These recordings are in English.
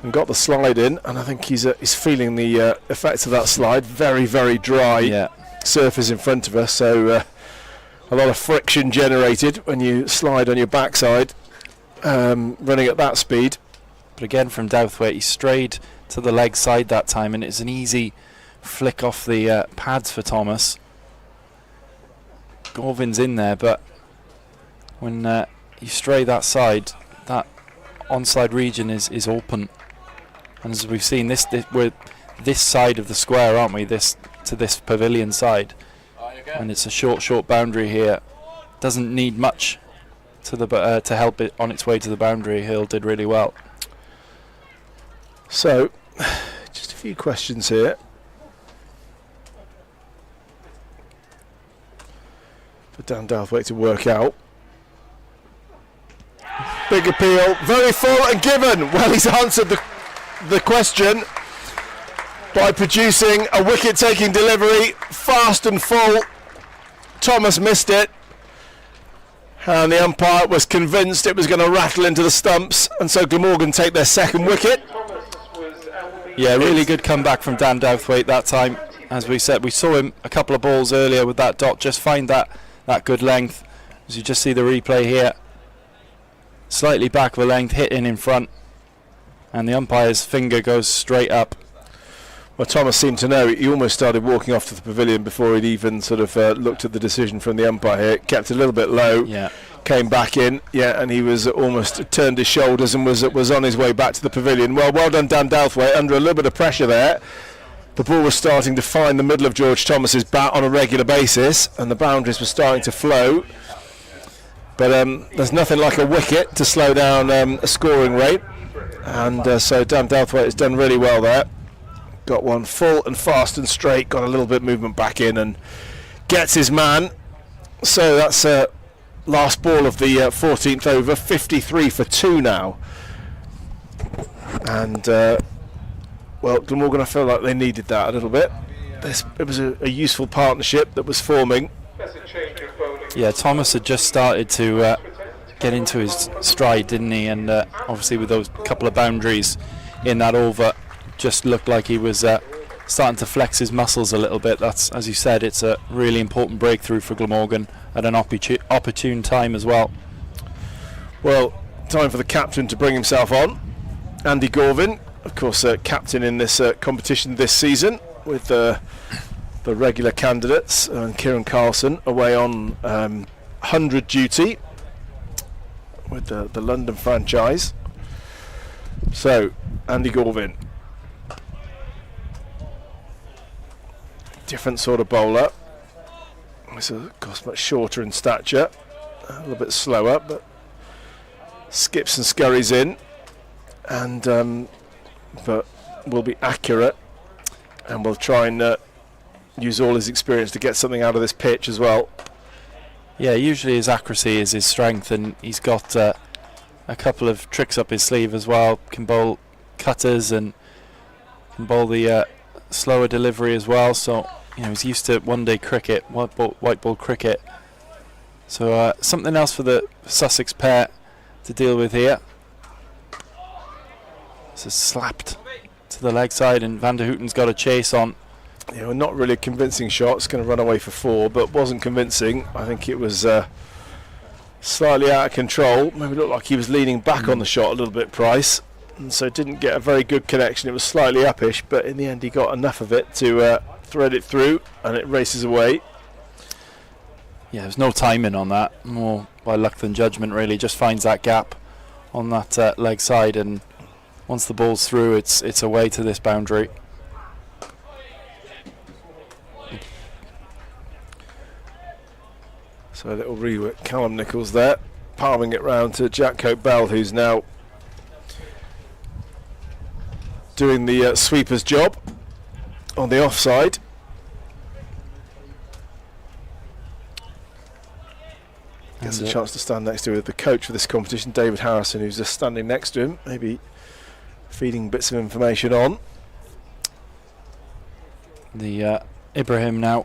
and got the slide in, and I think he's feeling the effects of that slide. Very, very dry surface in front of us, so a lot of friction generated when you slide on your backside, running at that speed. But again, from Douthwaite, he strayed to the leg side that time, and it's an easy flick off the pads for Thomas. Gorvin's in there, but when you stray that side, that onside region is open. And as we've seen, we're this side of the square, aren't we? This to this pavilion side, and it's a short boundary here. Doesn't need much to help it on its way to the boundary. Hill did really well. So, just a few questions here. For Dan Douthwaite to work out. Big appeal, very full and given. Well, he's answered the question by producing a wicket-taking delivery, fast and full. Thomas missed it, and the umpire was convinced it was going to rattle into the stumps, and so Glamorgan take their second wicket. Yeah, really good comeback from Dan Douthwaite that time. As we said, we saw him a couple of balls earlier with that dot, just find that good length. As you just see the replay here, slightly back of a length, hitting in front, and the umpire's finger goes straight up. Well, Thomas seemed to know. He almost started walking off to the pavilion before he'd even sort of looked at the decision from the umpire here. Kept it a little bit low, came back in, and he was almost turned his shoulders and was on his way back to the pavilion. Well done, Dan Douthwaite, under a little bit of pressure there. The ball was starting to find the middle of George Thomas's bat on a regular basis, and the boundaries were starting to flow. But there's nothing like a wicket to slow down a scoring rate, and so Dan Douthwaite has done really well there. Got one full and fast and straight, got a little bit of movement back in and gets his man. So that's last ball of the 14th over, 53 for 2 now. And well, Glamorgan, I feel like they needed that a little bit. It was a useful partnership that was forming. Yeah, Thomas had just started to get into his stride, didn't he? And obviously with those couple of boundaries in that over, just looked like he was starting to flex his muscles a little bit. That's, as you said, it's a really important breakthrough for Glamorgan at an opportune time as well. Well, time for the captain to bring himself on. Andy Gorvin, of course, captain in this competition this season, with the regular candidates, and Kieran Carlson away on 100 duty with the London franchise. So, Andy Gorvin. Different sort of bowler. He's of course much shorter in stature, a little bit slower, but skips and scurries in, and but will be accurate, and will try and use all his experience to get something out of this pitch as well. Yeah, usually his accuracy is his strength, and he's got a couple of tricks up his sleeve as well. Can bowl cutters and can bowl the slower delivery as well. So he's used to one-day cricket, white ball cricket. So something else for the Sussex pair to deal with here. This is slapped to the leg side, and Van der Hooten's got a chase on. Not really a convincing shot. It's going to run away for 4, but wasn't convincing. I think it was slightly out of control. Maybe looked like he was leaning back on the shot a little bit, Price, and so didn't get a very good connection. It was slightly uppish, but in the end he got enough of it to thread it through, and it races away. Yeah, there's no timing on that. More by luck than judgment, really. Just finds that gap on that leg side, and once the ball's through, it's away to this boundary. So a little rework. Callum Nichols there, palming it round to Jack Cope-Bell, who's now doing the sweeper's job on the offside. Gets a chance to stand next to the coach for this competition, David Harrison, who's just standing next to him, maybe feeding bits of information on. The Ibrahim now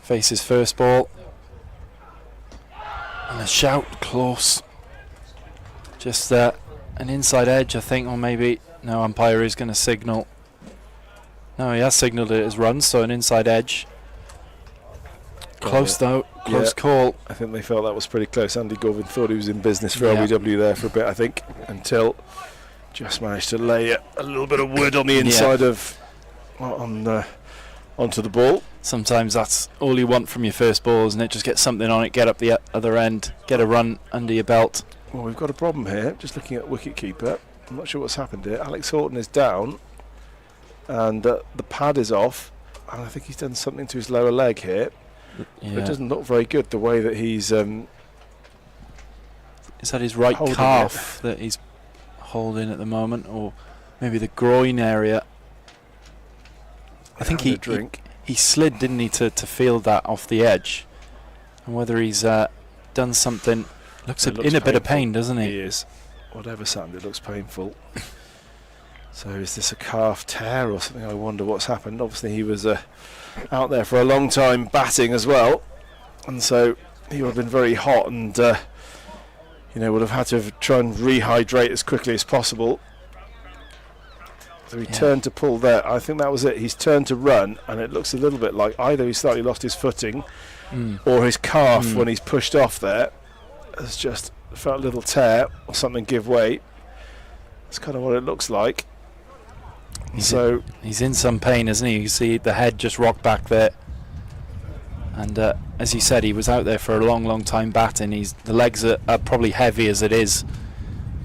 faces first ball. And a shout close. Just an inside edge, I think, or maybe no. Umpire is going to signal. No, he has signalled it as run, so an inside edge. Close though, close call. I think they felt that was pretty close. Andy Gorvin thought he was in business for LBW there for a bit, I think, until just managed to lay a little bit of wood on the inside of onto the ball. Sometimes that's all you want from your first ball, isn't it? Just get something on it, get up the other end, get a run under your belt. Well, we've got a problem here. Just looking at wicket keeper, I'm not sure what's happened here. Alex Horton is down, and the pad is off, and I think he's done something to his lower leg here. It doesn't look very good the way that he's. Is that his right calf that he's holding at the moment, or maybe the groin area? I think he slid, didn't he, to field that off the edge, and whether he's done something. Looks in a bit of pain, doesn't he? He is. Whatever's happened, it looks painful. So is this a calf tear or something? I wonder what's happened. Obviously he was out there for a long time batting as well, and so he would have been very hot and would have had to try and rehydrate as quickly as possible. So he turned to pull there. I think that was it. He's turned to run, and it looks a little bit like either he slightly lost his footing or his calf when he's pushed off there has just felt a little tear or something give way. That's kind of what it looks like. He's in some pain, isn't he? You see the head just rock back there, and as you said, he was out there for a long time batting. The legs are probably heavy as it is,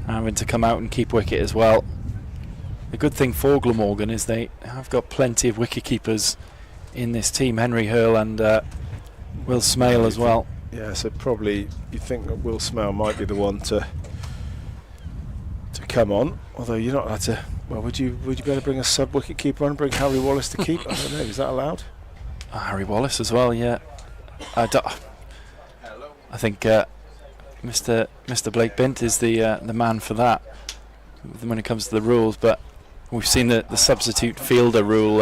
having to come out and keep wicket as well. The good thing for Glamorgan is they have got plenty of wicket keepers in this team. Henry Hurl and Will Smale as well. Yeah, so probably you think that Will Smale might be the one to come on, although you're not allowed to. Well, would you be able to bring a sub wicket keeper on and bring Harry Wallace to keep? I don't know, is that allowed? Harry Wallace as well, yeah. I think Mr. Blake Bint is the man for that when it comes to the rules, but we've seen the substitute fielder rule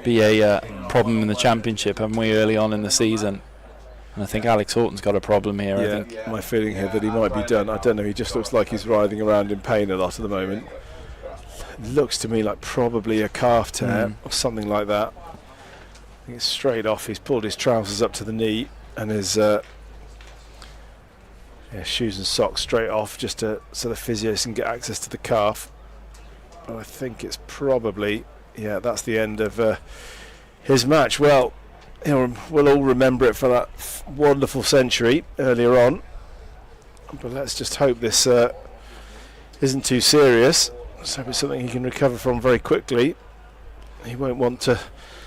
be a problem in the championship, haven't we, early on in the season? And I think Alex Horton's got a problem here. Yeah, I think my feeling here that he might be done. I don't know, he just looks like he's writhing around in pain a lot at the moment. It looks to me like probably a calf tear or something like that. I think it's straight off. He's pulled his trousers up to the knee and his shoes and socks straight off just so the physios can get access to the calf. But I think it's probably, that's the end of his match. Well, we'll all remember it for that wonderful century earlier on, but let's just hope this isn't too serious. Let's hope it's something he can recover from very quickly. He won't want to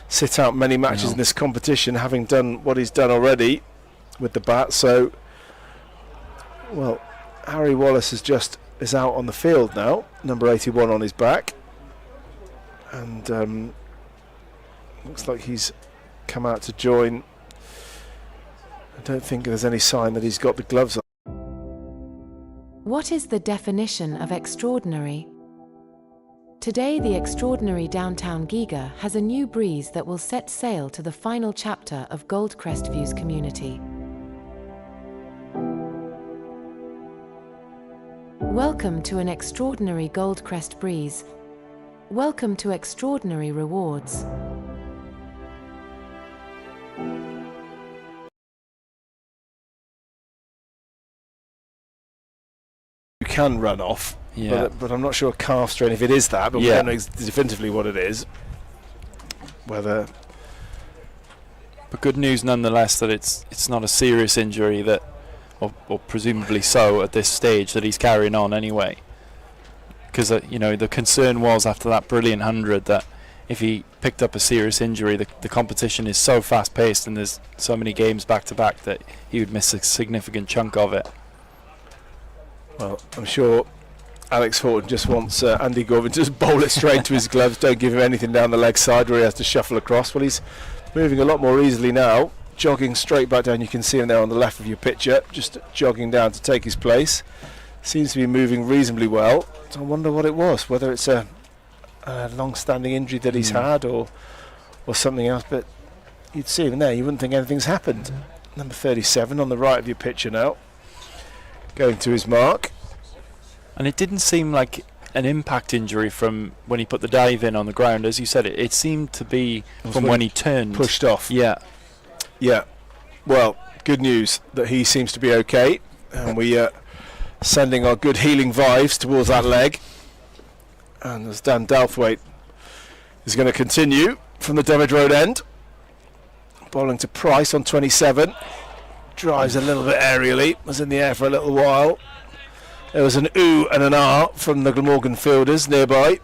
sit out many matches in this competition, having done what he's done already with the bat. So, well, Harry Wallace is out on the field now, number 81 on his back, and looks like he's come out to join. I don't think there's any sign that he's got the gloves on. What is the definition of extraordinary? Today, the extraordinary downtown Giga has a new breeze that will set sail to the final chapter of Goldcrest View's community. Welcome to an extraordinary Goldcrest breeze. Welcome to extraordinary rewards. You can run off, but I'm not sure calf strain if it is that, but we don't know definitively what it is. But good news nonetheless that it's not a serious injury that, or presumably so at this stage, that he's carrying on anyway. Because the concern was after that brilliant 100 that if he picked up a serious injury, the competition is so fast paced and there's so many games back to back that he would miss a significant chunk of it. Well, I'm sure Alex Horton just wants Andy Gorvin to just bowl it straight to his gloves. Don't give him anything down the leg side where he has to shuffle across. Well, he's moving a lot more easily now, jogging straight back down. You can see him there on the left of your picture, just jogging down to take his place. Seems to be moving reasonably well. So I wonder what it was, whether it's a long-standing injury that he's had or something else. But you'd see him there, you wouldn't think anything's happened. Number 37 on the right of your picture now, going to his mark. And it didn't seem like an impact injury from when he put the dive in on the ground. As you said, it seemed to be from when he turned. Pushed off. Yeah. Yeah. Well, good news that he seems to be okay. And we are sending our good healing vibes towards that leg. And as Dan Dalthwaite is going to continue from the Devon Road end. Bowling to Price on 27. Drives a little bit aerially. Was in the air for a little while. There was an ooh and an ah from the Glamorgan fielders nearby.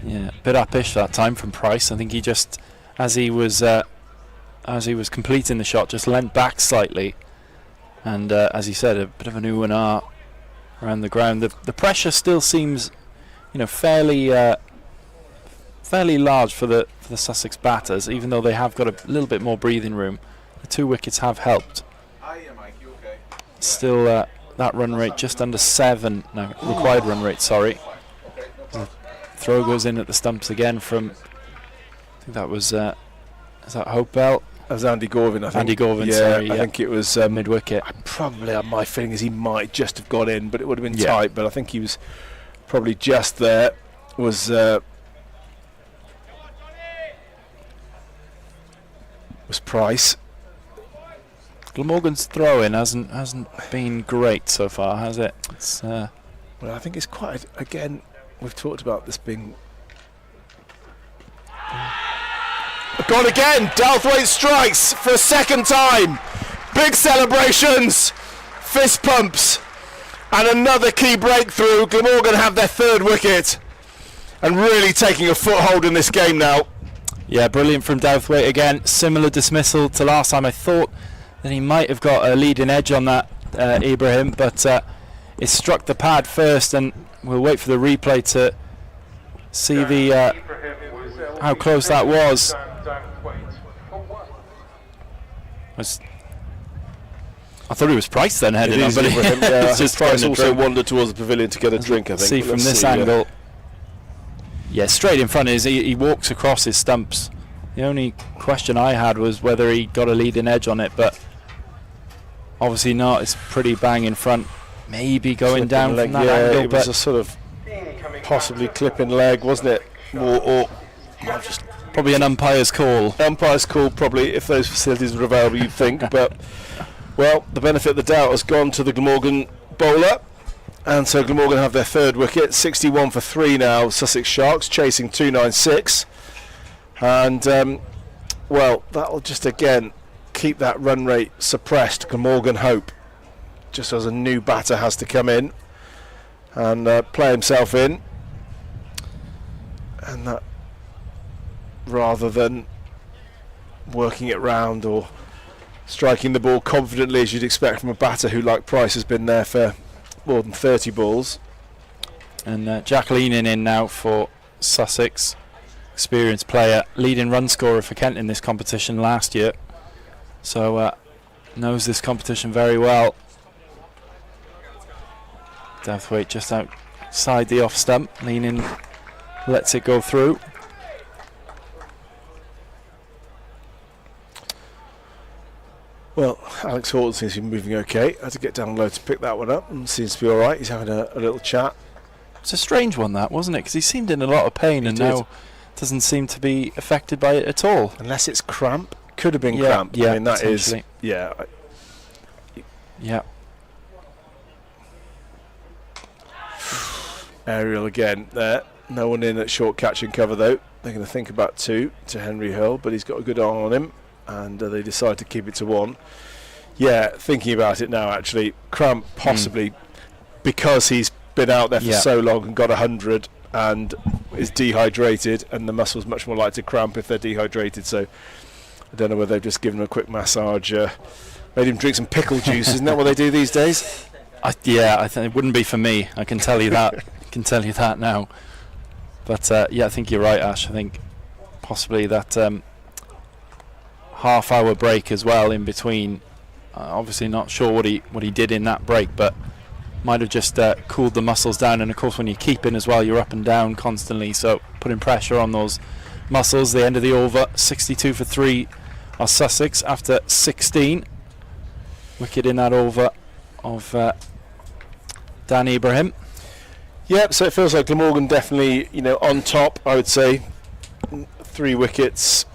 Yeah, a bit uppish that time from Price. I think he just, as he was completing the shot, just leant back slightly. And as he said, a bit of an ooh and ah around the ground. The pressure still seems, fairly large for the Sussex batters, even though they have got a little bit more breathing room. The 2 wickets have helped. Still, that run rate just under 7. No, required run rate. Sorry. The throw goes in at the stumps again from. I think that was. Is that Hopewell? That was Andy Gorvin, I think. Andy Gorvin, yeah, sorry. I think it was mid-wicket. My feeling is he might just have got in, but it would have been tight. But I think he was probably just there. Was Price. Glamorgan's throw-in hasn't been great so far, has it? It's, well, I think it's quite. Again, we've talked about this being. Gone again. Dalthwaite strikes for a second time. Big celebrations, fist pumps, and another key breakthrough. Glamorgan have their 3rd wicket, and really taking a foothold in this game now. Yeah, brilliant from Dalthwaite again. Similar dismissal to last time. I thought that he might have got a leading edge on that, Ibrahim, but it struck the pad first, and we'll wait for the replay to see the how close that was. I thought it was Price then heading on, but it's just Price also wandered towards the pavilion to get a drink, I think. See from this angle. Yeah, straight in front is he walks across his stumps. The only question I had was whether he got a leading edge on it, but obviously not. It's pretty bang in front. Maybe going down from that angle, it was a sort of possibly clipping leg, wasn't it? Or just probably an umpire's call. Umpire's call, probably, if those facilities were available, you'd think. But, well, the benefit of the doubt has gone to the Glamorgan bowler. And so Glamorgan have their 3rd wicket. 61 for 3 now, Sussex Sharks, chasing 296. And, well, that'll just, again, keep that run rate suppressed. Glamorgan hope, just as a new batter has to come in and play himself in. And that, rather than working it round or striking the ball confidently as you'd expect from a batter who, like Price, has been there for more than 30 balls. And Jack Leaning in now for Sussex, experienced player, leading run scorer for Kent in this competition last year, so knows this competition very well. Dalthwaite just outside the off stump. Leaning lets it go through. Well, Alex Horton seems to be moving okay. Had to get down low to pick that one up, and seems to be all right. He's having a little chat. It's a strange one, that, wasn't it? Because he seemed in a lot of pain, and now doesn't seem to be affected by it at all. Unless it's cramp. Could have been cramp. Yeah, I mean, that is. Yeah. Yeah. Aerial again there. No one in at short catch and cover, though. They're going to think about 2 to Henry Hill, but he's got a good eye on him. And they decide to keep it to 1. Yeah, thinking about it now, actually, cramp possibly because he's been out there for so long and got 100 and is dehydrated, and the muscle's much more likely to cramp if they're dehydrated. So I don't know whether they've just given him a quick massage, made him drink some pickle juice. Isn't that what they do these days? I think it wouldn't be for me. I can tell you that. I can tell you that now. But I think you're right, Ash. I think possibly that. Half-hour break as well in between. Obviously not sure what he did in that break, but might have just cooled the muscles down. And of course, when you're keeping as well, you're up and down constantly, so putting pressure on those muscles. The end of the over, 62 for 3 are Sussex after 16. Wicket in that over of Dan Ibrahim. Yep, so it feels like Glamorgan definitely, on top, I would say. 3 wickets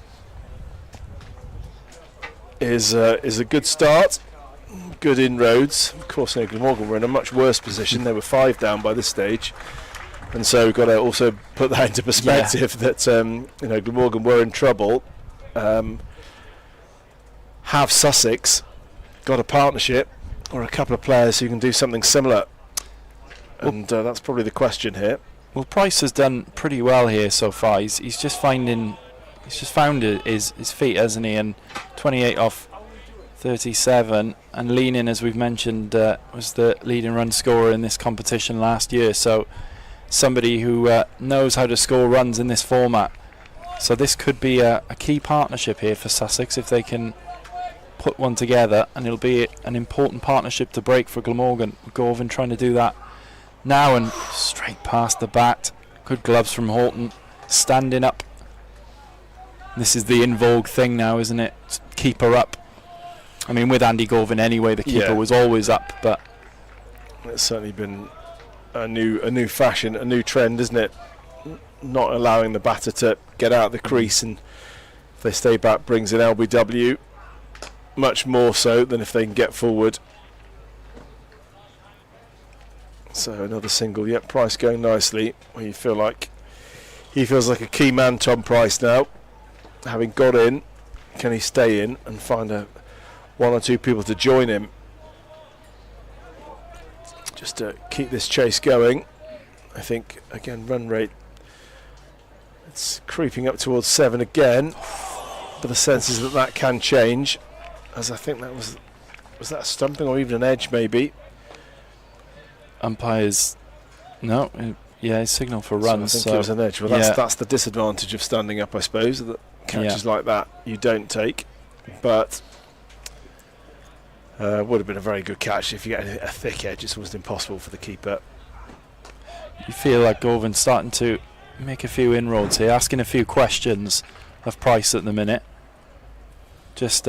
is a good start. Good inroads. Of course, Glamorgan were in a much worse position. They were 5 down by this stage. And so we've got to also put that into perspective that, Glamorgan were in trouble. Have Sussex got a partnership or a couple of players who can do something similar? And that's probably the question here. Well, Price has done pretty well here so far. He's just found his feet, hasn't he? And 28 off 37, and Leanin, as we've mentioned, was the leading run scorer in this competition last year. So somebody who knows how to score runs in this format. So this could be a key partnership here for Sussex if they can put one together, and it'll be an important partnership to break for Glamorgan. Gorvin trying to do that now, and straight past the bat. Good gloves from Horton, standing up. This is the in vogue thing now, isn't it? Keeper up. I mean, with Andy Gorvin anyway, the keeper was always up, but it's certainly been a new fashion, a new trend, isn't it? Not allowing the batter to get out of the crease, and if they stay back, brings in LBW much more so than if they can get forward. So another single. Yep, Price going nicely. Where you feel like he feels like a key man, Tom Price now, having got in. Can he stay in and find one or two people to join him? Just to keep this chase going. I think, again, run rate, it's creeping up towards 7 again, but the sense is that can change, as I think that was that a stumping or even an edge maybe? Umpires, no, signal for runs. So I think it was an edge. Well, that's the disadvantage of standing up, I suppose, that catches like that you don't take, but would have been a very good catch. If you get a thick edge, it's almost impossible for the keeper. You feel like Gorvin's starting to make a few inroads here, asking a few questions of Price at the minute. Just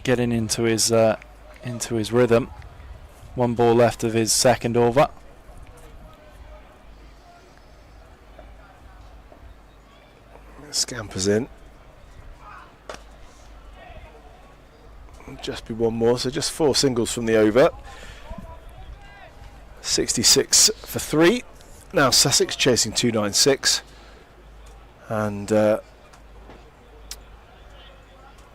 getting into his rhythm. 1 ball left of his second over. Scampers in. Just be 1 more, so just 4 singles from the over. 66 for 3. Now Sussex chasing 296, and we're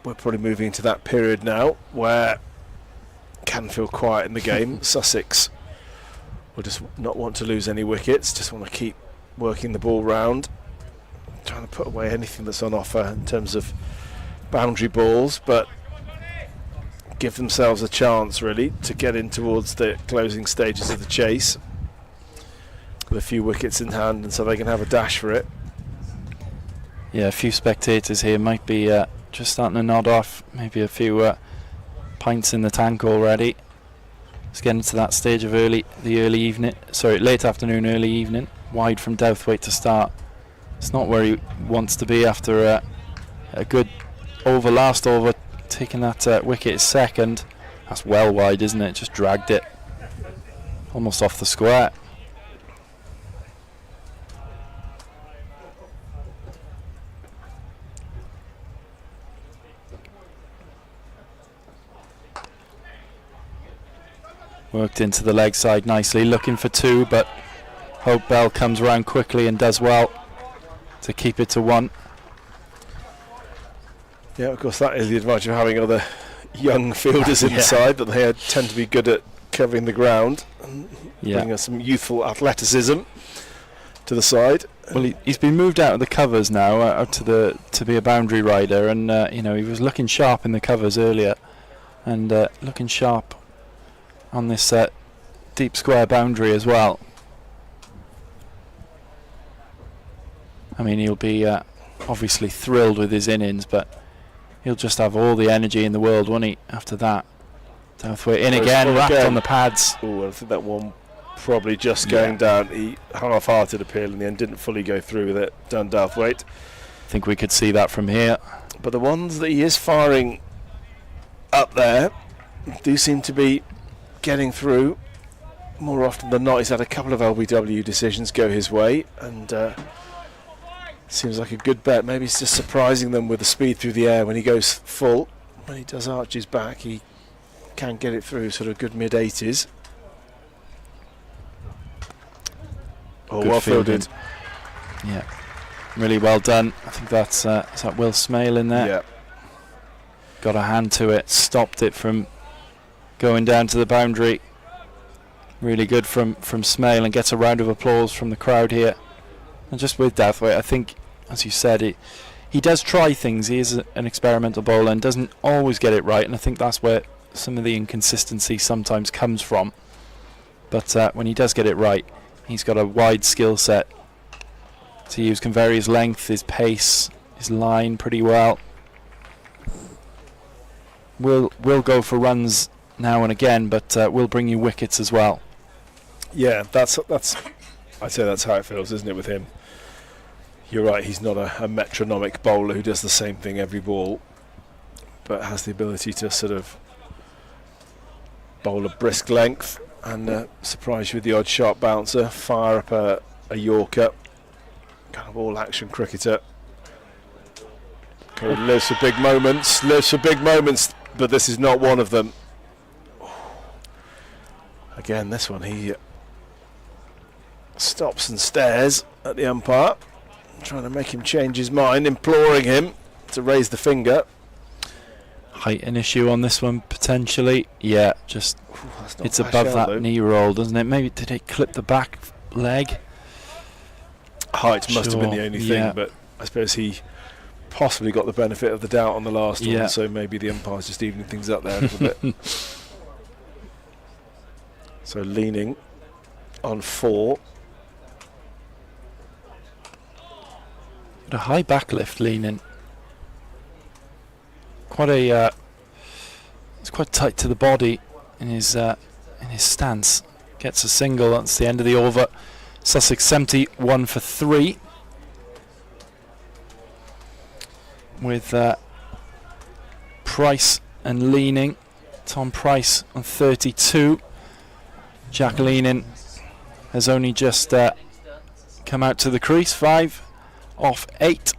probably moving into that period now where can feel quiet in the game. Sussex will just not want to lose any wickets, just want to keep working the ball round, trying to put away anything that's on offer in terms of boundary balls, but give themselves a chance really to get in towards the closing stages of the chase with a few wickets in hand, and so they can have a dash for it. Yeah, a few spectators here might be just starting to nod off, maybe a few pints in the tank already. It's getting to that stage of late afternoon, early evening, wide from Douthwaite to start. It's not where he wants to be after a good last over, taking that wicket second. That's well wide, isn't it? Just dragged it almost off the square. Worked into the leg side nicely, looking for 2, but Hope Bell comes around quickly and does well to keep it to 1. Yeah, of course, that is the advantage of having other young fielders inside, that they tend to be good at covering the ground and bringing us some youthful athleticism to the side. Well, he's been moved out of the covers now to be a boundary rider, and he was looking sharp in the covers earlier, and looking sharp on this deep square boundary as well. I mean, he'll be obviously thrilled with his innings, but he'll just have all the energy in the world, won't he, after that? Douthwaite in again, wrapped on the pads. Oh, I think that one probably just going down. He half-hearted appeal in the end, didn't fully go through with it, down Douthwaite. I think we could see that from here. But the ones that he is firing up there do seem to be getting through more often than not, he's had a couple of LBW decisions go his way, and seems like a good bet. Maybe he's just surprising them with the speed through the air when he goes full. When he does arch his back, he can get it through sort of good mid-80s. Oh, well fielded. Yeah, really well done. I think that's is that Will Smale in there? Yeah. Got a hand to it, stopped it from going down to the boundary. Really good from Smale, and gets a round of applause from the crowd here. And just with Dathwaite, I think, as you said, he does try things. He is an experimental bowler and doesn't always get it right, and I think that's where some of the inconsistency sometimes comes from. But when he does get it right, he's got a wide skill set to use, can vary his length, his pace, his line pretty well. Will go for runs now and again, but will bring you wickets as well. Yeah, that's I'd say that's how it feels, isn't it, with him? You're right, he's not a metronomic bowler who does the same thing every ball, but has the ability to sort of bowl a brisk length and surprise you with the odd sharp bouncer, fire up a Yorker, kind of all-action cricketer. Kind of lives for big moments, but this is not one of them. Again, this one, he stops and stares at the umpire, trying to make him change his mind, imploring him to raise the finger. Height an issue on this one, potentially. Yeah, just it's above that knee roll, doesn't it? Maybe did it clip the back leg? Height must have been the only thing, but I suppose he possibly got the benefit of the doubt on the last one, so maybe the umpire's just evening things up there a little bit. So leaning on 4. A high backlift leaning. It's quite tight to the body in his stance. Gets a single. That's the end of the over. Sussex 71 for 3. With Price and leaning. Tom Price on 32. Jack Leaning has only just come out to the crease. 5 off 8.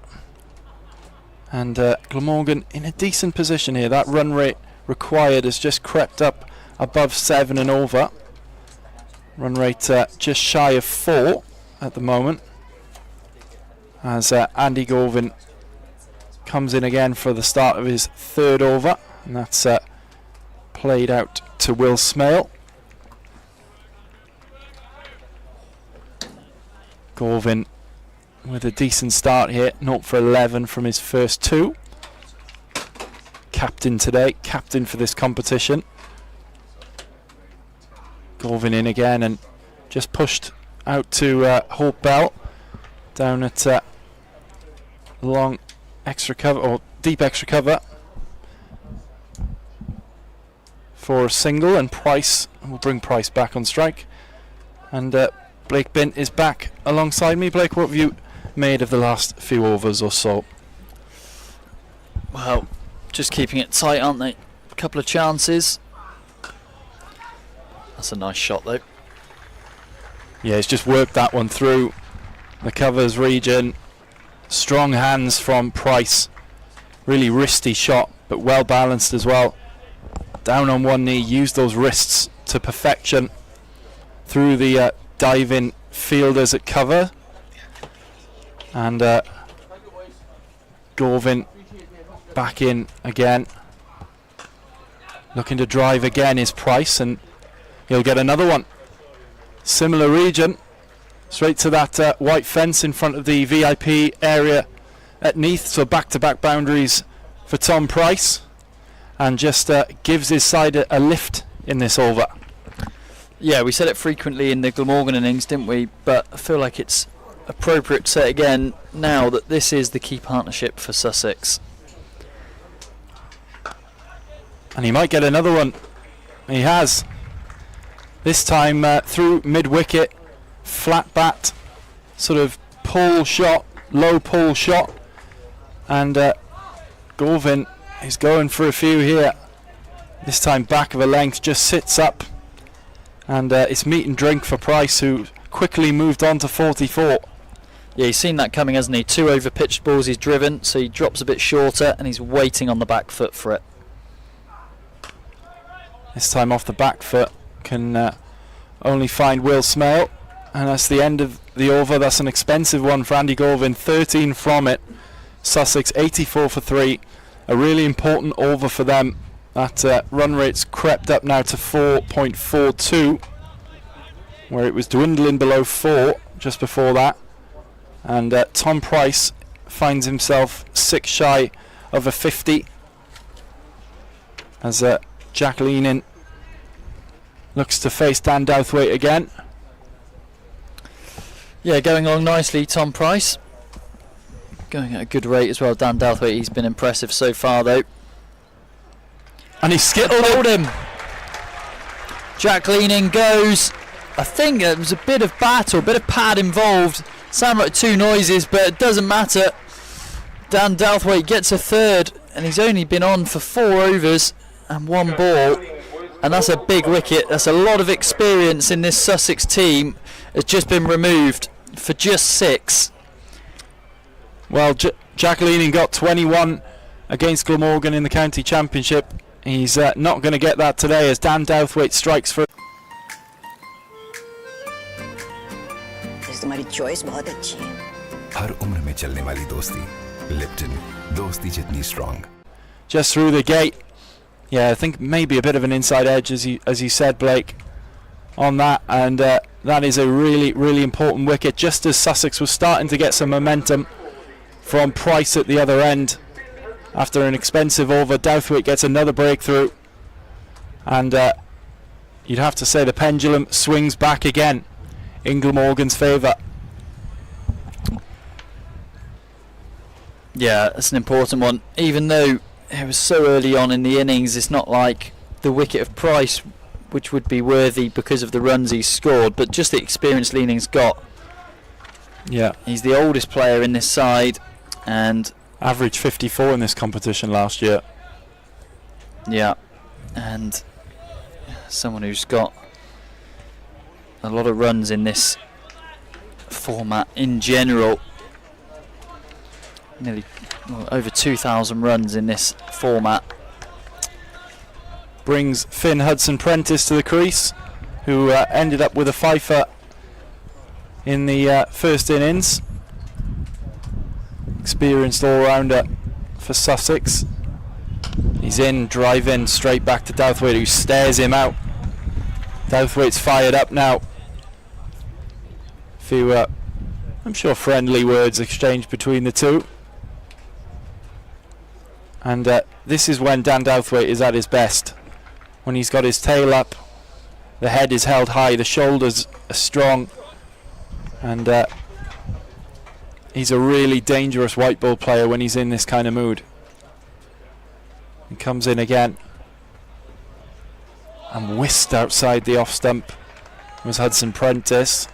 And Glamorgan in a decent position here. That run rate required has just crept up above 7 and over. Run rate just shy of 4 at the moment. As Andy Gorvin comes in again for the start of his 3rd over. And that's played out to Will Smale. Gorvin with a decent start here, 0 for 11 from his first 2. Captain today, captain for this competition. Gorvin in again and just pushed out to Hope Bell down at long extra cover, or deep extra cover for a single, and Price will bring Price back on strike. And Blake Bint is back alongside me. Blake, what have you made of the last few overs or so? Well, just keeping it tight, aren't they? A couple of chances. That's a nice shot, though. Yeah, he's just worked that one through the covers region. Strong hands from Price. Really wristy shot, but well balanced as well. Down on one knee, used those wrists to perfection through the diving fielders at cover. And Gorvin back in again. Looking to drive again is Price, and he'll get another one. Similar region. Straight to that white fence in front of the VIP area at Neath. So back-to-back boundaries for Tom Price. And just gives his side a lift in this over. Yeah, we said it frequently in the Glamorgan innings, didn't we? But I feel like it's appropriate to say it again now that this is the key partnership for Sussex. And he might get another one. He has. This time through mid-wicket, flat bat, sort of pull shot, low pull shot. And Gorvin is going for a few here. This time back of a length, just sits up And it's meat and drink for Price, who quickly moved on to 44. Yeah, he's seen that coming, hasn't he? 2 over pitched balls he's driven, so he drops a bit shorter and he's waiting on the back foot for it. This time off the back foot can only find Will Smale, and that's the end of the over. That's an expensive one for Andy Gorvin, 13 from it. Sussex 84 for 3, a really important over for them. That run rate's crept up now to 4.42, where it was dwindling below 4 just before that. And Tom Price finds himself 6 shy of a 50 as Jack Leanin looks to face Dan Douthwaite again. Yeah, going along nicely, Tom Price. Going at a good rate as well. Dan Douthwaite, he's been impressive so far though. And he skittled him. Jack Leanin goes. I think there was a bit of battle, a bit of pad involved. Sound like 2 noises, but it doesn't matter. Dan Douthwaite gets a 3rd, and he's only been on for 4 overs and 1 ball. And that's a big wicket. That's a lot of experience in this Sussex team. It's just been removed for just 6. Well, Jack Leanin got 21 against Glamorgan in the county championship. He's not going to get that today as Dan Douthwaite strikes for. तुम्हारी choice बहुत अच्छी है. हर उम्र में चलने वाली दोस्ती, Lipton, दोस्ती जितनी strong. Just through the gate. Yeah, I think maybe a bit of an inside edge, as you said, Blake, on that, and that is a really, really important wicket. Just as Sussex was starting to get some momentum from Price at the other end, after an expensive over, Douthwaite gets another breakthrough, and you'd have to say the pendulum swings back again in Glamorgan's favour. Yeah, that's an important one. Even though it was so early on in the innings, it's not like the wicket of Price, which would be worthy because of the runs he's scored, but just the experience Leaning's got. Yeah, he's the oldest player in this side, and averaged 54 in this competition last year. Yeah, and someone who's got a lot of runs in this format in general. Nearly over 2,000 runs in this format. Brings Finn Hudson-Prentice to the crease, who ended up with a fifer in the first innings. Experienced all-rounder for Sussex. He's in, drive in, straight back to Douthwaite, who stares him out. Douthwaite's fired up now. A few, I'm sure, friendly words exchanged between the two. And this is when Dan Douthwaite is at his best. When he's got his tail up, the head is held high, the shoulders are strong, and he's a really dangerous white ball player when he's in this kind of mood. He comes in again, and whisked outside the off stump was Hudson-Prentice.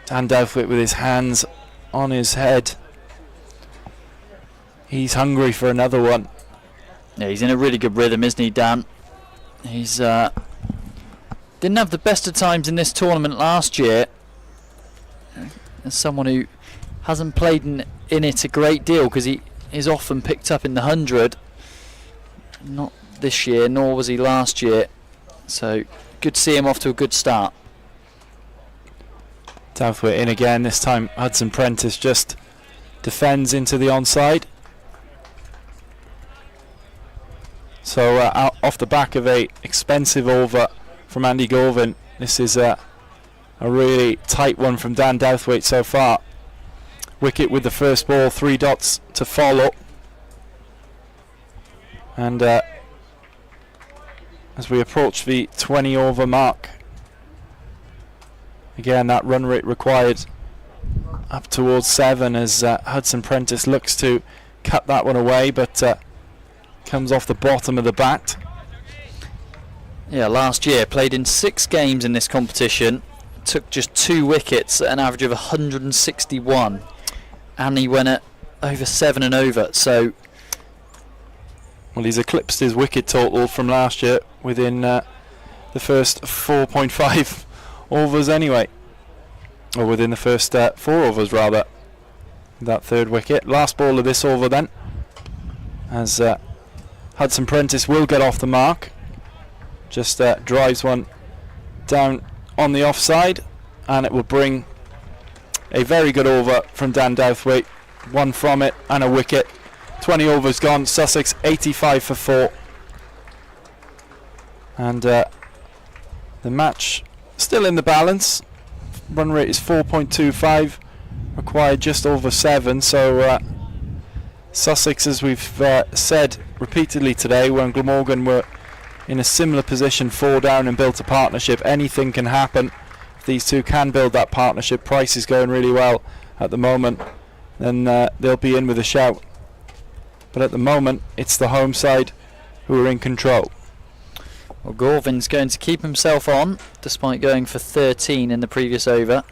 Dan Douthwaite with his hands on his head. He's hungry for another one. Yeah, he's in a really good rhythm, isn't he, Dan? He's didn't have the best of times in this tournament last year. As someone who hasn't played in it a great deal, because he is often picked up in the 100. Not this year, nor was he last year. So good to see him off to a good start. Douthwaite in again. This time Hudson-Prentice just defends into the onside. So off the back of a expensive over from Andy Gorvin, this is a really tight one from Dan Douthwaite so far. Wicket with the first ball, 3 dots to follow. And as we approach the 20 over mark, again that run rate required up towards 7 as Hudson-Prentice looks to cut that one away, but comes off the bottom of the bat. Yeah, last year played in 6 games in this competition, took just 2 wickets at an average of 161, and he went at over 7 and over. So, well, he's eclipsed his wicket total from last year within the first 4.5 overs anyway, or within the first 4 overs rather. That third wicket. Last ball of this over then, as Hudson Prentice will get off the mark. Just drives one down on the offside, and it will bring a very good over from Dan Douthwaite. One from it and a wicket. 20 overs gone. Sussex 85 for 4. And the match still in the balance. Run rate is 4.25. Required just over 7. So Sussex, as we've said repeatedly today, when Glamorgan were in a similar position, 4 down and built a partnership, anything can happen. If these two can build that partnership, Price is going really well at the moment, then they'll be in with a shout. But at the moment, it's the home side who are in control. Well, Gorvin's going to keep himself on, despite going for 13 in the previous over.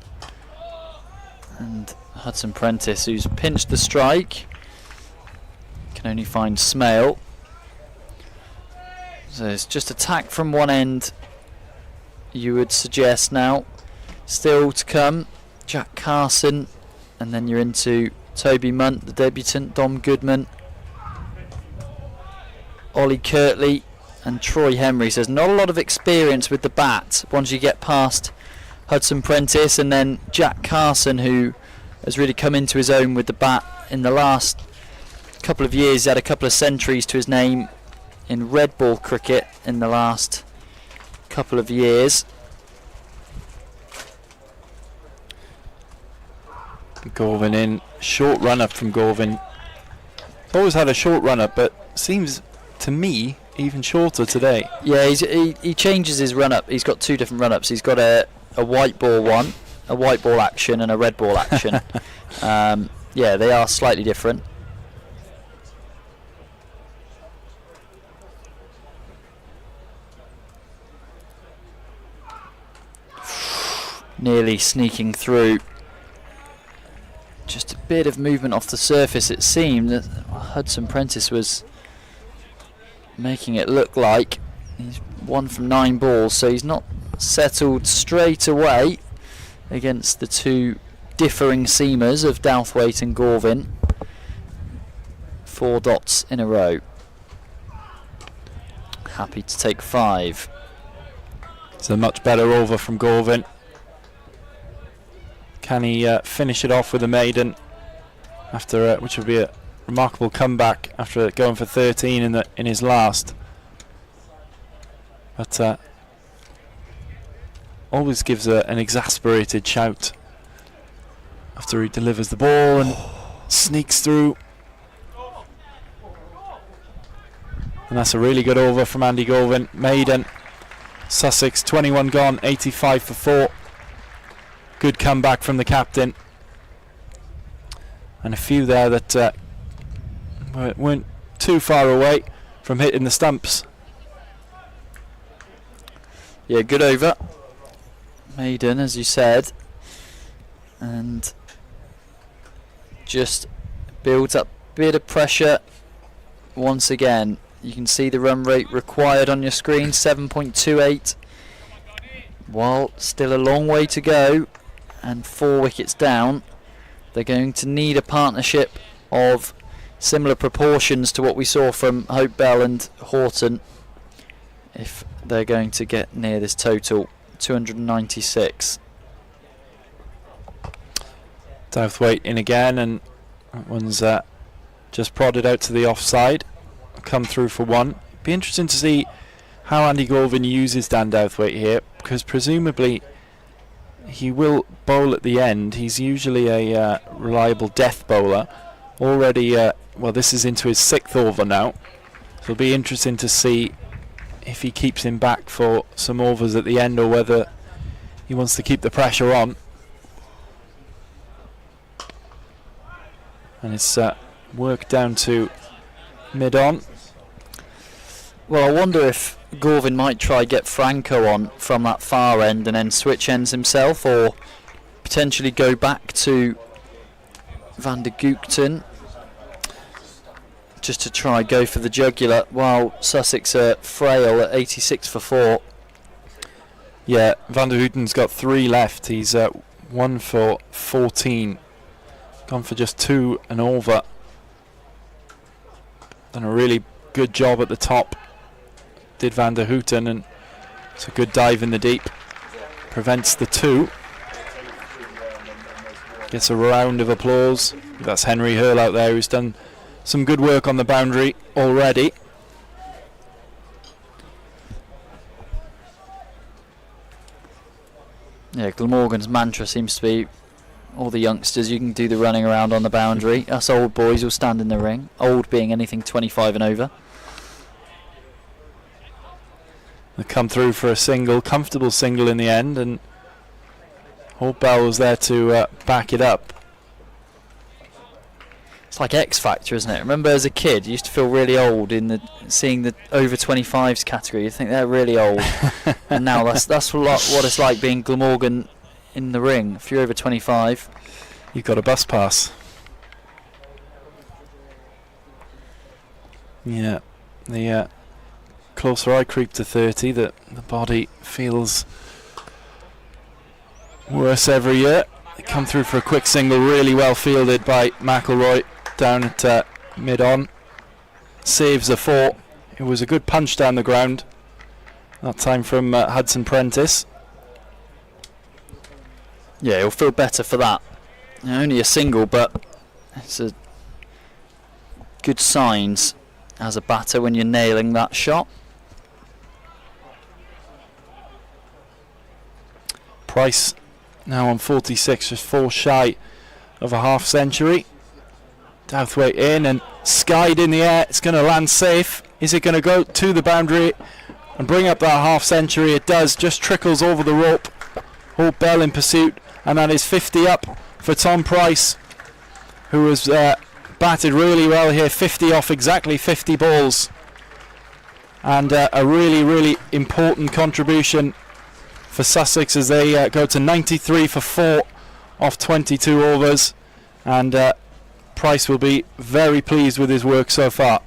And Hudson Prentice, who's pinched the strike, can only find Smale. So it's just attack from one end, you would suggest now. Still to come, Jack Carson, and then you're into Toby Munt, the debutant, Dom Goodman, Ollie Kirtley, and Troy Henry. So there's not a lot of experience with the bat once you get past Hudson Prentice, and then Jack Carson, who has really come into his own with the bat in the last couple of years. He had a couple of centuries to his name in red ball cricket in the last couple of years. Gorvin in, short run up from Gorvin. Always had a short run up, but seems to me even shorter today. Yeah, he changes his run up. He's got 2 different run ups. He's got a white ball one, a white ball action, and a red ball action. Yeah, they are slightly different. Nearly sneaking through. Just a bit of movement off the surface. It seemed that Hudson Prentice was making it look like. He's 1 from 9 balls, so he's not settled straight away against the 2 differing seamers of Douthwaite and Gorvin. 4 dots in a row. Happy to take 5. It's a much better over from Gorvin. Can he finish it off with a maiden after which would be a remarkable comeback after going for 13 in his last. But always gives an exasperated shout after he delivers the ball and sneaks through. And that's a really good over from Andy Gorvin. Maiden. Sussex 21 gone, 85 for 4. Good comeback from the captain. And a few there that weren't too far away from hitting the stumps. Yeah, good over. Maiden, as you said. And just builds up a bit of pressure once again. You can see the run rate required on your screen, 7.28. While still a long way to go and 4 wickets down, they're going to need a partnership of similar proportions to what we saw from Hope Bell and Horton if they're going to get near this total, 296. Douthwaite in again, and that one's just prodded out to the offside. Come through for 1. Be interesting to see how Andy Gorvin uses Dan Douthwaite here, because presumably he will bowl at the end. He's usually a reliable death bowler. Already, well, this is into his 6th over now. So it'll be interesting to see if he keeps him back for some overs at the end or whether he wants to keep the pressure on. And it's worked down to mid-on. Well, I wonder if Gorvin might try get Franco on from that far end and then switch ends himself, or potentially go back to Van der Gookten just to try go for the jugular, while Sussex are frail at 86 for 4. Yeah, Van der Hooten's got 3 left. He's 1 for 14. Gone for just 2 and over. Done a really good job at the top, did Van der Hooten, and it's a good dive in the deep. Prevents the 2. Gets a round of applause. That's Henry Hurl out there, who's done some good work on the boundary already. Yeah, Glamorgan's mantra seems to be, all the youngsters, you can do the running around on the boundary. Us old boys will stand in the ring. Old being anything 25 and over. They come through for a single, comfortable single in the end, and Holt Bell was there to back it up. It's like X Factor, isn't it? Remember as a kid, you used to feel really old in seeing the over 25s category. You think they're really old, and now that's what it's like being Glamorgan in the ring. If you're over 25, you've got a bus pass. Yeah, the closer I creep to 30, the body feels worse every year. They come through for a quick single, really well fielded by McIlroy down at mid-on. Saves the 4. It was a good punch down the ground. That time from Hudson Prentice. Yeah, he'll feel better for that. Only a single, but it's a good signs as a batter when you're nailing that shot. Price now on 46, just 4 shy of a half century. Douthwaite in and skied in the air. It's going to land safe. Is it going to go to the boundary and bring up that half century? It does. Just trickles over the rope. Holt Bell in pursuit, and that is 50 up for Tom Price, who has batted really well here. 50 off exactly 50 balls, and a really important contribution for Sussex as they go to 93 for 4 off 22 overs, and Price will be very pleased with his work so far.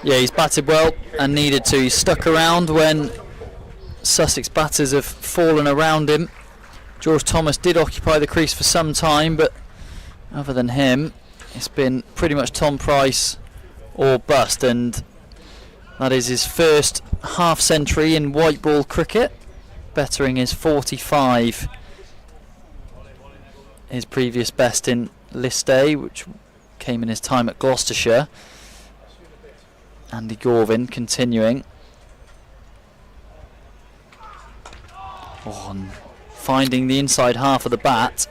Yeah, he's batted well and needed to. He's stuck around when Sussex batters have fallen around him. George Thomas did occupy the crease for some time, but other than him, it's been pretty much Tom Price or bust, and that is his first half century in white ball cricket, bettering his 45. His previous best in List A, which came in his time at Gloucestershire. Andy Gorvin continuing. And finding the inside half of the bat.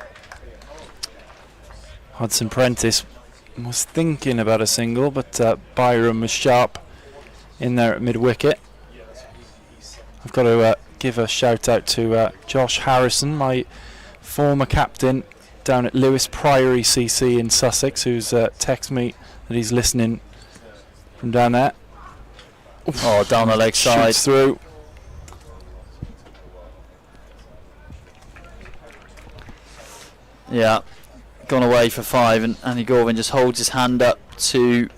Hudson Prentice was thinking about a single, but Byram was sharp in there at mid-wicket. I've got to give a shout out to Josh Harrison, my former captain down at Lewis Priory CC in Sussex, who's texted me that he's listening from down there. Oh, down the leg side. Shoots through. Yeah, gone away for 5, and Andy Gorvin just holds his hand up to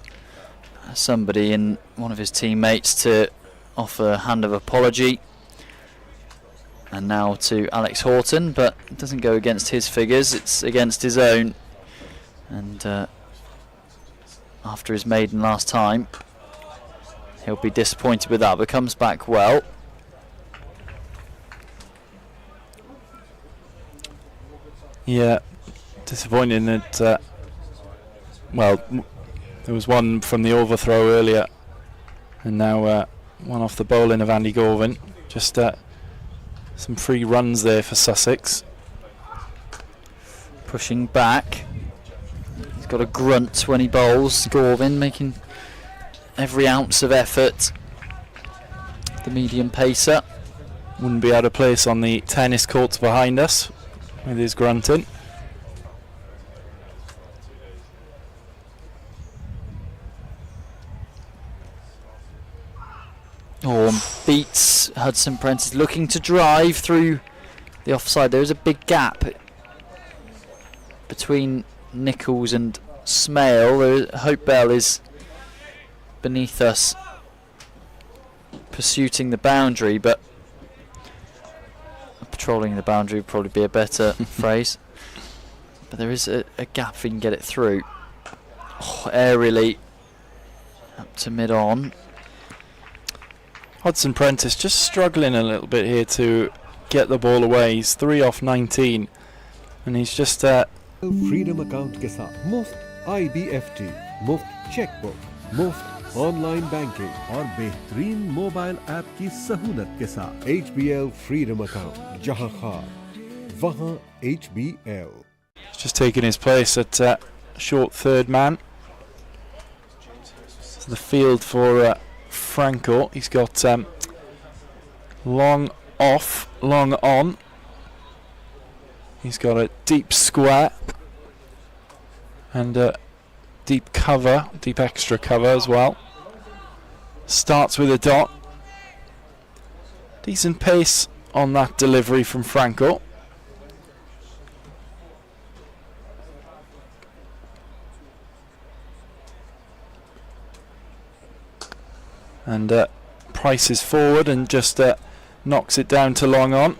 somebody in one of his teammates to offer a hand of apology. And now to Alex Horton, but it doesn't go against his figures, it's against his own. And after his maiden last time, he'll be disappointed with that, but comes back well. Yeah, disappointing that, well, there was one from the overthrow earlier, and now one off the bowling of Andy Gorvin. Just some free runs there for Sussex. Pushing back. He's got a grunt when he bowls, Gorvin, making every ounce of effort. The medium pacer. Wouldn't be out of place on the tennis courts behind us with his grunting. Beats Hudson Prentice, looking to drive through the offside. There is a big gap between Nichols and Smale. Hope Bell is beneath us, pursuing the boundary, but Patrolling the boundary would probably be a better phrase. But there is a gap if he can get it through. Oh, aerially up to mid-on. Hudson Prentice just struggling a little bit here to get the ball away. He's 3 off 19, and he's just freedom account के साथ मुफ्त IBFT, मुफ्त chequebook, मुफ्त online banking और बेहतरीन mobile app की सहूलत के साथ HBL फ्रीडम अकाउंट, जहां खार वहां HBL. just taking his place at short third man. So the field for Franco. He's got long off, long on. He's got a deep square and a deep cover, deep extra cover as well. Starts with a dot. Decent pace on that delivery from Franco. And prices forward and just knocks it down to long on.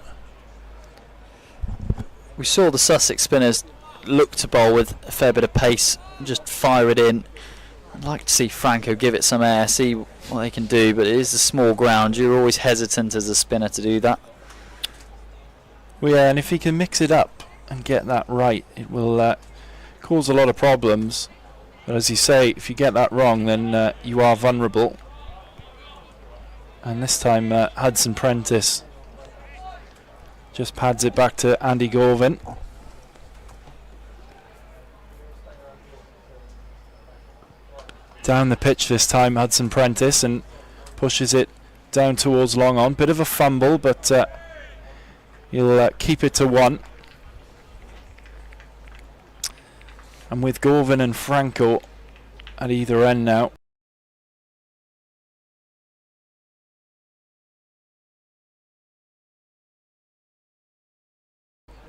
We saw the Sussex spinners look to bowl with a fair bit of pace, just fire it in. I'd like to see Franco give it some air, see what they can do, but it is a small ground. You're always hesitant as a spinner to do that. Well, yeah, and if he can mix it up and get that right, it will cause a lot of problems. But as you say, if you get that wrong, then you are vulnerable. And this time Hudson Prentice just pads it back to Andy Gorvin. Down the pitch this time, Hudson Prentice, and pushes it down towards long on. Bit of a fumble, but he'll keep it to 1. And with Gorvin and Franco at either end now,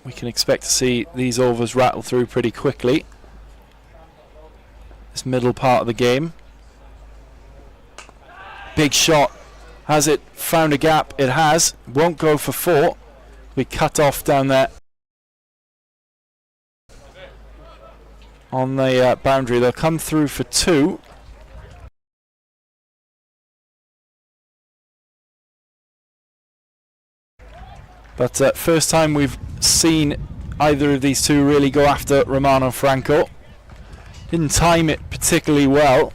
we can expect to see these overs rattle through pretty quickly. This middle part of the game. Big shot. Has it found a gap? It has. Won't go for 4. We cut off down there on the boundary. They'll come through for 2. But first time we've seen either of these two really go after Romano Franco. Didn't time it particularly well.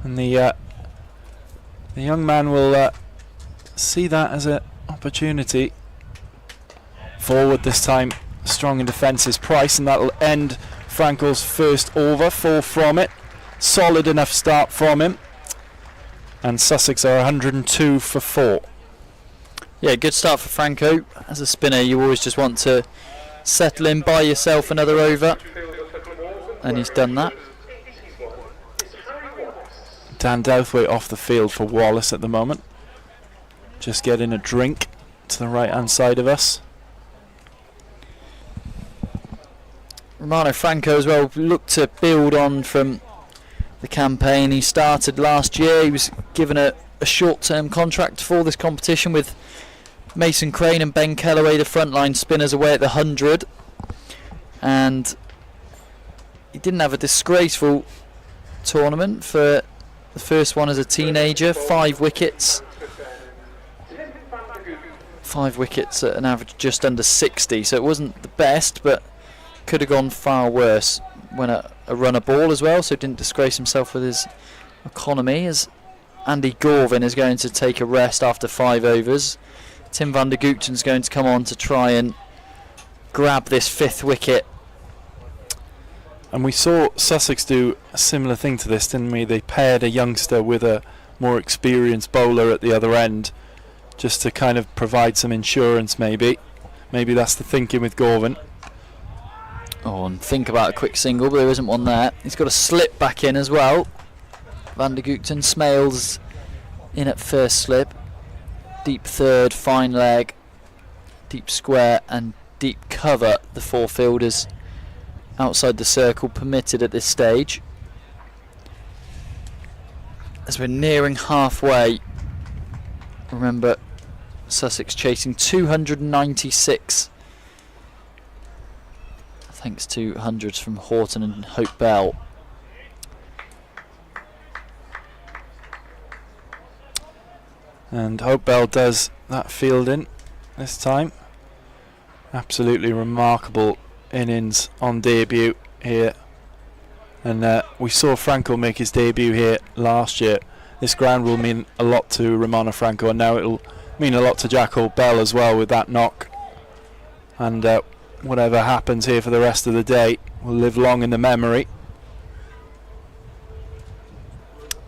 And the young man will see that as an opportunity. Forward this time, strong in defence is Price, and that'll end Franco's first over. 4 from it. Solid enough start from him. And Sussex are 102 for 4. Yeah, good start for Franco. As a spinner, you always just want to settle in, buy yourself another over, and he's done that. Dan Douthwaite off the field for Wallace at the moment. Just getting a drink to the right hand side of us. Romano Franco as well looked to build on from the campaign he started last year. He was given a short-term contract for this competition with Mason Crane and Ben Kellaway, the frontline spinners, away at the 100, and he didn't have a disgraceful tournament for the first one as a teenager. 5 wickets. 5 wickets at an average just under 60, so it wasn't the best, but could have gone far worse. When a runner ball as well, so didn't disgrace himself with his economy, as Andy Gorvin is going to take a rest after 5 overs. Tim van der Gugten's going to come on to try and grab this 5th wicket. And we saw Sussex do a similar thing to this, didn't we? They paired a youngster with a more experienced bowler at the other end, just to kind of provide some insurance maybe. Maybe that's the thinking with Gorvin. Oh, and think about a quick single, but there isn't one there. He's got a slip back in as well. Van der Gugten, Smales in at first slip. Deep third, fine leg, deep square and deep cover. The 4 fielders outside the circle permitted at this stage. As we're nearing halfway, remember Sussex chasing 296. Thanks to hundreds from Horton and Hope Bell. And Hope Bell does that fielding this time. Absolutely remarkable innings on debut here. And we saw Franco make his debut here last year. This ground will mean a lot to Romano Franco, and now it'll mean a lot to Jack Hope Bell as well with that knock. And whatever happens here for the rest of the day will live long in the memory.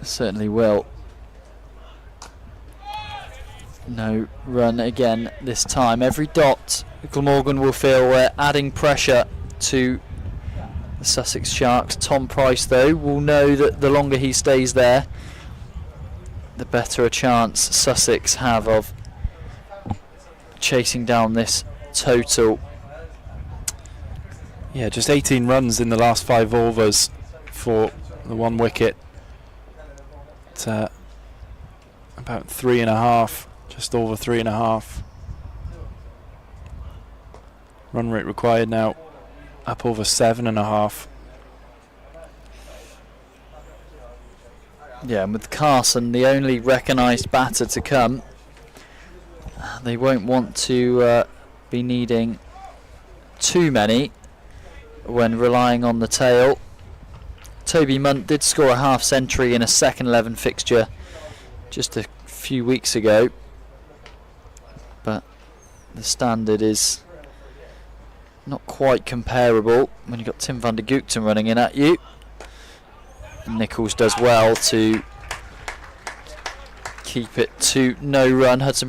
Certainly will. No run again this time. Every dot Glamorgan will feel adding pressure to the Sussex Sharks. Tom Price, though, will know that the longer he stays there, the better a chance Sussex have of chasing down this total. Yeah, just 18 runs in the last 5 overs for the 1 wicket. It's about 3.5, just over 3.5. Run rate required now up over 7.5. Yeah, and with Carson the only recognised batter to come, they won't want to be needing too many when relying on the tail. Toby Munt did score a half century in a second 11 fixture just a few weeks ago, but the standard is not quite comparable when you've got Tim van der Gugten running in at you. And Nichols does well to keep it to no run. Hudson